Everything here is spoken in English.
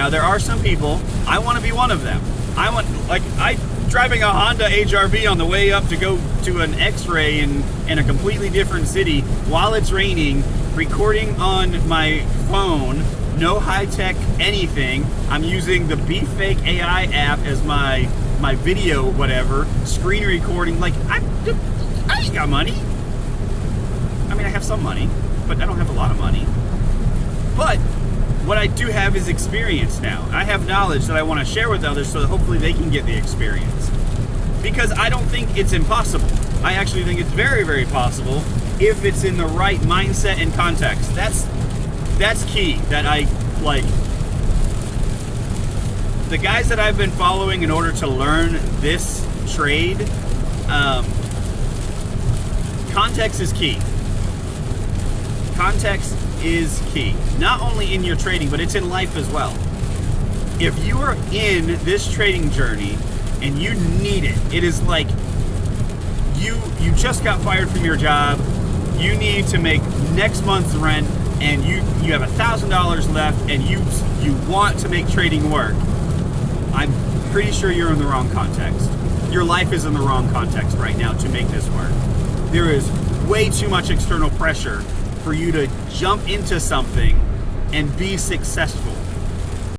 Now there are some people, I want to be one of them. I driving a Honda HRV on the way up to go to an X-ray in a completely different city while it's raining, recording on my phone, no high-tech anything. I'm using the BeFake AI app as my video whatever, screen recording. Like, I ain't got money. I mean, I have some money, but I don't have a lot of money. But what I do have is experience now. I have knowledge that I want to share with others so that hopefully they can get the experience. Because I don't think it's impossible. I actually think it's very, very possible if it's in the right mindset and context. That's key. That I like. The guys that I've been following in order to learn this trade, context is key. Context is key. Not only in your trading, but it's in life as well. If you are in this trading journey and you need it, it is like you just got fired from your job, you need to make next month's rent, and you have $1,000 left, and you want to make trading work. I'm pretty sure you're in the wrong context. Your life is in the wrong context right now to make this work. There is way too much external pressure for you to jump into something and be successful.